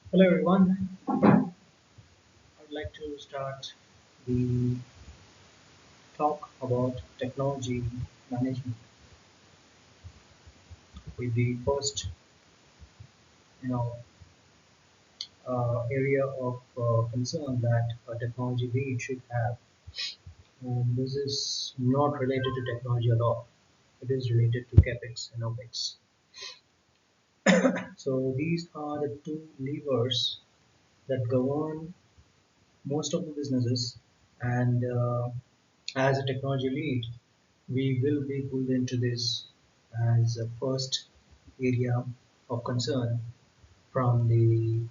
Hello everyone. I would like to start the talk about technology management with the first, you know, area of concern that a technology lead should have. And this is not related to technology at all. It is related to Capex and Opex. So these are the two levers that govern most of the businesses. And as a technology lead, we will be pulled into this as a first area of concern from the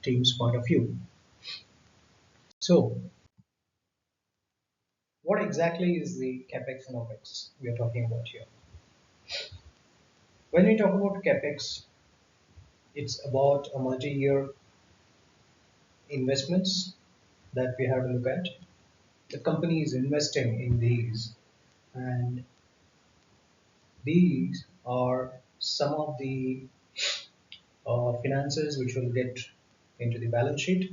team's point of view. So, what exactly is the capex and opex we are talking about here? When we talk about capex, it's about a multi-year investments that we have to look at. The company is investing in these, and these are some of the finances which will get into the balance sheet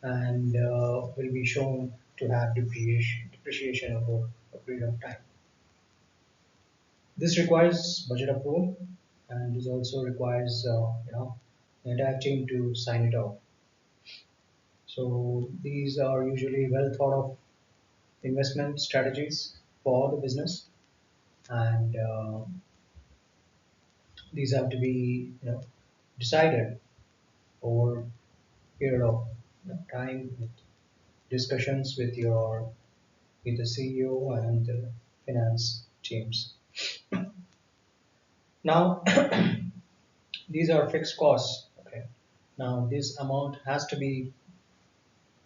and will be shown to have depreciation over a period of time. This requires budget approval, and this also requires the entire team to sign it off. So these are usually well thought of investment strategies for the business, and these have to be decided over a period of time with discussions with the CEO and the finance teams. Now, these are fixed costs. Okay. Now, this amount has to be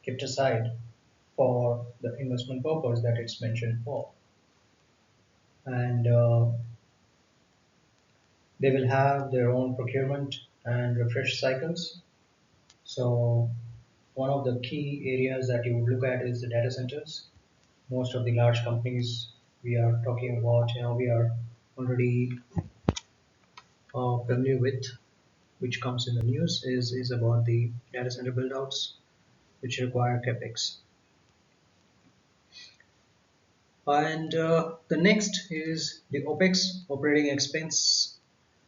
kept aside for the investment purpose that it's mentioned for, and they will have their own procurement and refresh cycles. So, one of the key areas that you would look at is the data centers. Most of the large companies we are talking about, we are already familiar with, which comes in the news, is about the data center build-outs, which require capex. And the next is the OPEX, operating expense,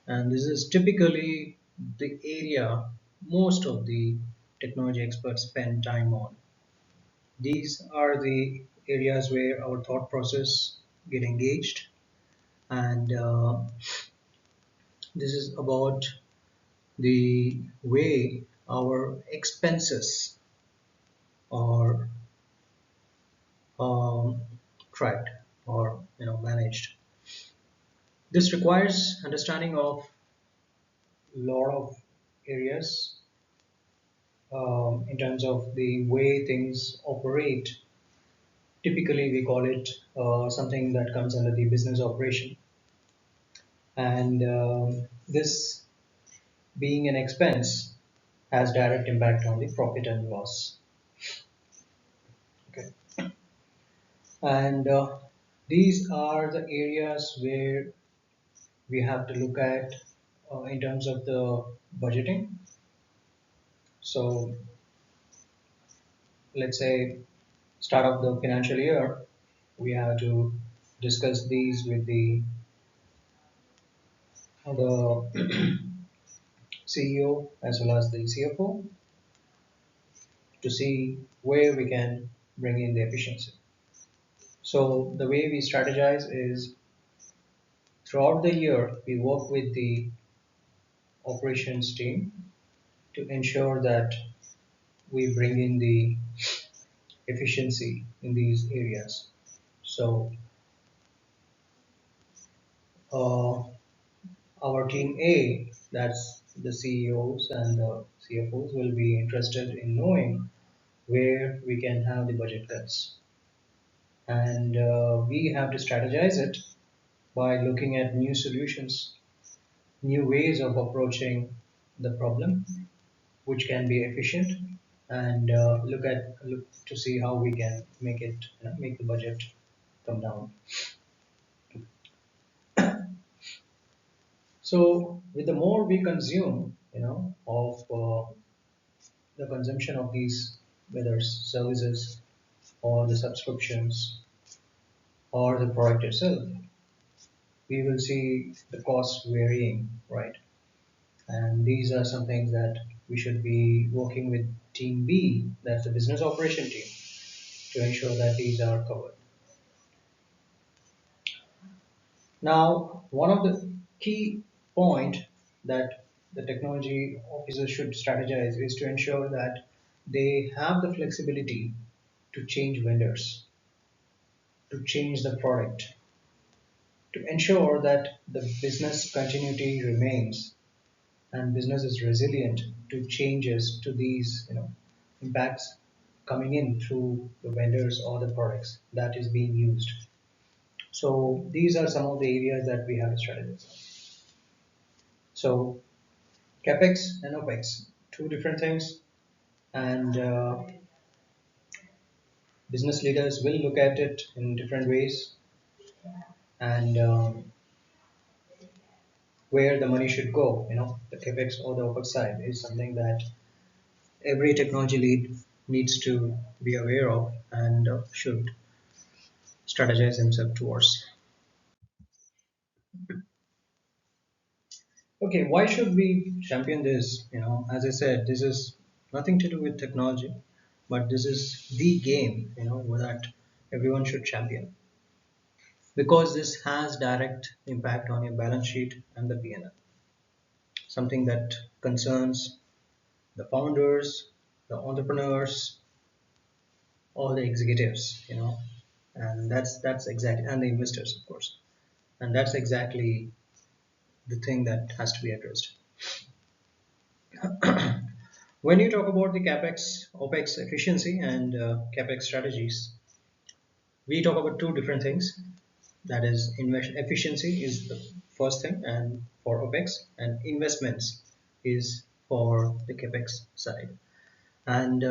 and this is typically the area most of the technology experts spend time on. These are the areas where our thought process get engaged, and this is about the way our expenses are um, tracked or managed. This requires understanding of a lot of areas in terms of the way things operate. Typically, we call it something that comes under the business operation, and this being an expense has direct impact on the profit and loss. Okay, and these are the areas where we have to look at in terms of the budgeting. So let's say start of the financial year, we have to discuss these with the CEO as well as the CFO to see where we can bring in the efficiency. So the way we strategize is throughout the year we work with the operations team to ensure that we bring in the efficiency in these areas. So uh, our team A, that's the CEOs and the CFOs, will be interested in knowing where we can have the budget cuts. And we have to strategize it by looking at new solutions, new ways of approaching the problem, which can be efficient, and look to see how we can make the budget come down. So with the more we consume, of the consumption of these, whether it's services or the subscriptions or the product itself, we will see the costs varying, right? And these are some things that we should be working with team B, that's the business operation team, to ensure that these are covered. Now, one of the key point that the technology officers should strategize is to ensure that they have the flexibility to change vendors, to change the product, to ensure that the business continuity remains and business is resilient to changes to these, impacts coming in through the vendors or the products that is being used. So these are some of the areas that we have to strategize. So Capex and Opex, two different things, and business leaders will look at it in different ways, and where the money should go, the Capex or the Opex side is something that every technology lead needs to be aware of and should strategize himself towards. Okay, why should we champion this? As I said, this is nothing to do with technology, but this is the game, that everyone should champion because this has direct impact on your balance sheet and the P&L. Something that concerns the founders, the entrepreneurs, or the executives, and that's exactly, and the investors, of course, and that's exactly the thing that has to be addressed. When you talk about the capex, opex efficiency, and capex strategies, we talk about two different things. That is, efficiency is the first thing, and for opex, and investments is for the capex side. And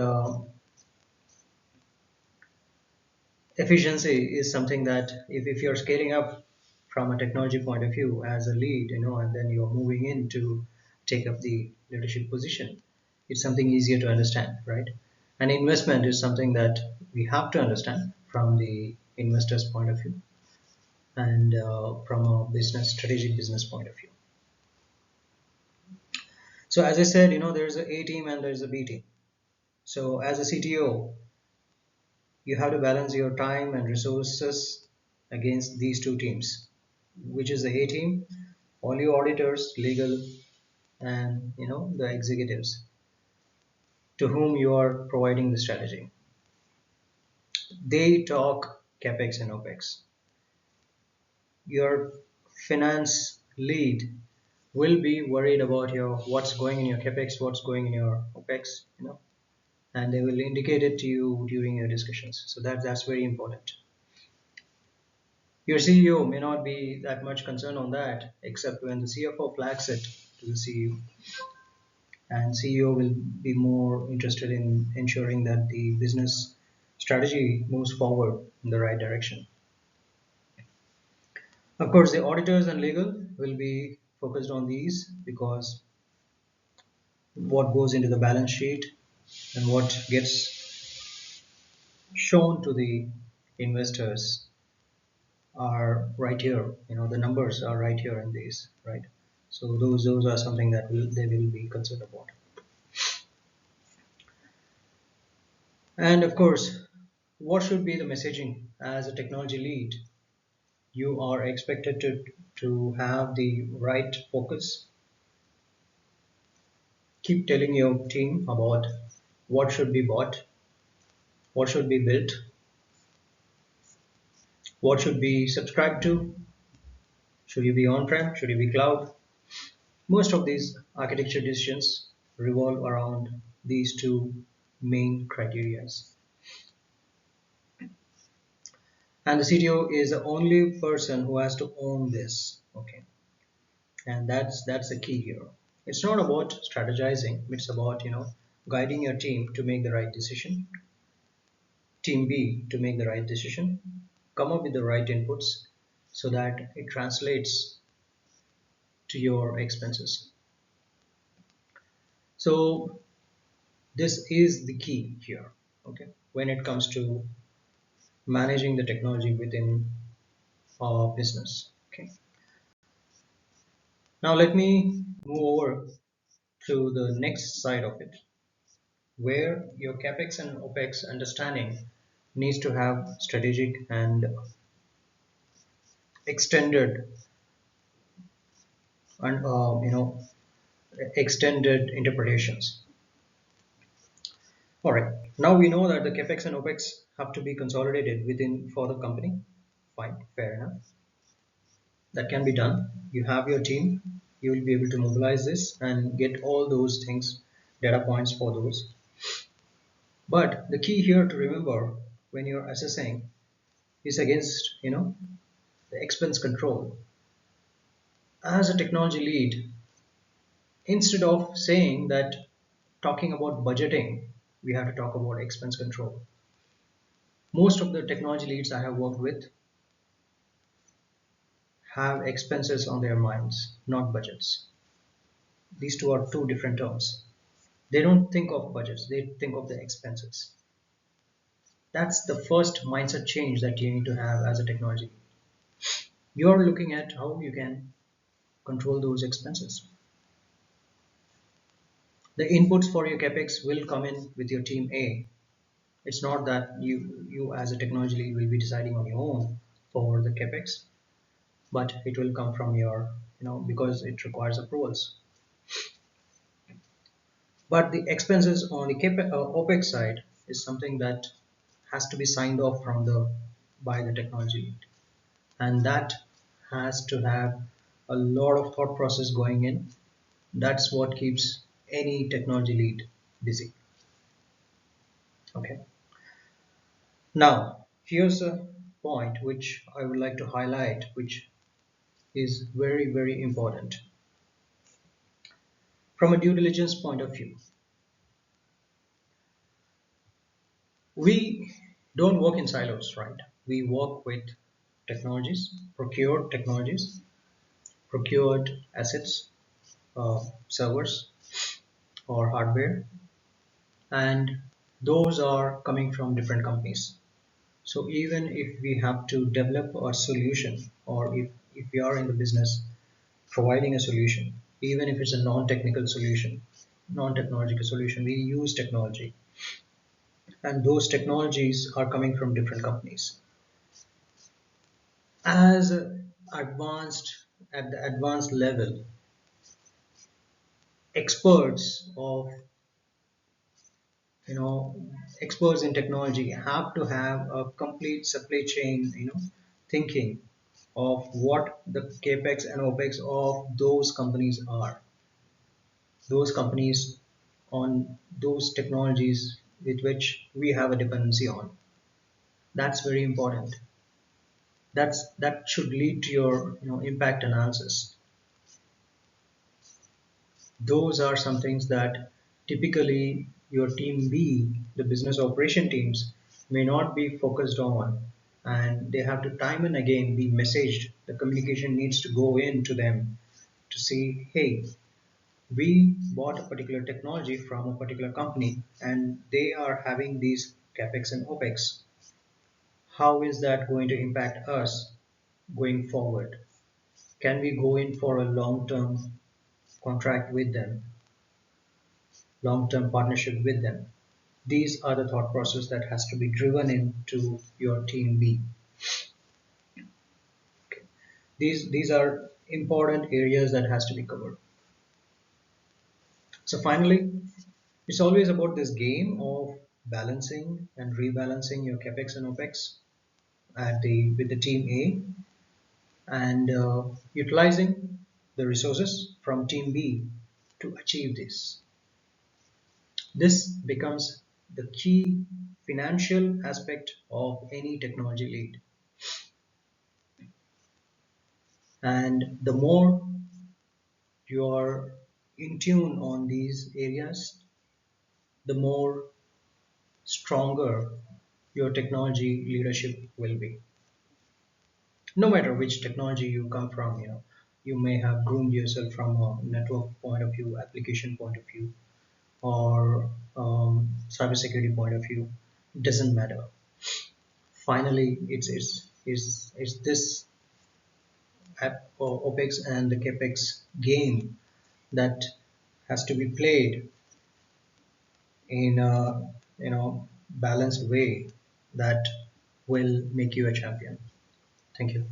efficiency is something that if you're scaling up from a technology point of view as a lead, and then you're moving in to take up the leadership position, it's something easier to understand, right? And investment is something that we have to understand from the investor's point of view and from a business strategic business point of view. So as I said, there's a team and there's a B team. So as a CTO, you have to balance your time and resources against these two teams, which is the A team, all your auditors, legal, and the executives to whom you are providing the strategy. They talk capex and opex. Your finance lead will be worried about your what's going in your capex, what's going in your opex, and they will indicate it to you during your discussions. So that's very important. Your CEO may not be that much concerned on that, except when the CFO flags it to the CEO. And CEO will be more interested in ensuring that the business strategy moves forward in the right direction. Of course, the auditors and legal will be focused on these because what goes into the balance sheet and what gets shown to the investors are right here. The numbers are right here in these, right? So those are something that they will be concerned about. And of course, what should be the messaging as a technology lead? You are expected to have the right focus. Keep telling your team about what should be bought, what should be built, what should be subscribed to. Should you be on-prem? Should you be cloud? Most of these architecture decisions revolve around these two main criterias. And the CTO is the only person who has to own this. Okay, and that's the key here. It's not about strategizing, it's about guiding your team to make the right decision, team B to make the right decision, come up with the right inputs so that it translates to your expenses. So this is the key here, okay, when it comes to managing the technology within our business. Okay, now let me move over to the next side of it, where your capex and opex understanding needs to have strategic and extended and extended interpretations. All right, now we know that the capex and opex have to be consolidated within for the company. Fine, fair enough. That can be done. You have your team, you will be able to mobilize this and get all those things, data points for those. But the key here to remember when you're assessing is against the expense control. As a technology lead, instead of saying that talking about budgeting, we have to talk about expense control. Most of the technology leads I have worked with have expenses on their minds, not budgets. These two are two different terms. They don't think of budgets, they think of the expenses. That's the first mindset change that you need to have as a technology. You're looking at how you can control those expenses. The inputs for your capex will come in with your team A. It's not that you as a technology lead will be deciding on your own for the capex, but it will come from your, because it requires approvals. But the expenses on the OPEX side is something that has to be signed off from the by the technology lead, and that has to have a lot of thought process going in. That's what keeps any technology lead busy. Okay. Now, here's a point which I would like to highlight, which is very, very important. From a due diligence point of view, we don't work in silos, right? We work with technologies, procured assets, servers or hardware, and those are coming from different companies. So even if we have to develop a solution, or if we are in the business providing a solution, even if it's a non-technical solution, non-technological solution, we use technology, and those technologies are coming from different companies. As advanced at the advanced level, experts of you know experts in technology have to have a complete supply chain thinking of what the capex and opex of those companies are, those companies on those technologies with which we have a dependency on. That's very important. That should lead to your impact analysis. Those are some things that typically your team B, the business operation teams, may not be focused on, and they have to time and again be messaged. The communication needs to go in to them to see, hey, we bought a particular technology from a particular company and they are having these capex and opex. How is that going to impact us going forward? Can we go in for a long-term contract with them, long-term partnership with them? These are the thought process that has to be driven into your team B. Okay. These are important areas that has to be covered. So finally, it's always about this game of balancing and rebalancing your capex and opex at the with the team A, and utilizing the resources from team B to achieve this. This becomes the key financial aspect of any technology lead. And the more you are in tune on these areas, the more stronger your technology leadership will be. No matter which technology you come from, you may have groomed yourself from a network point of view, application point of view, or cybersecurity point of view, doesn't matter. Finally, it's this Opex and the Capex game that has to be played in a balanced way that will make you a champion. Thank you.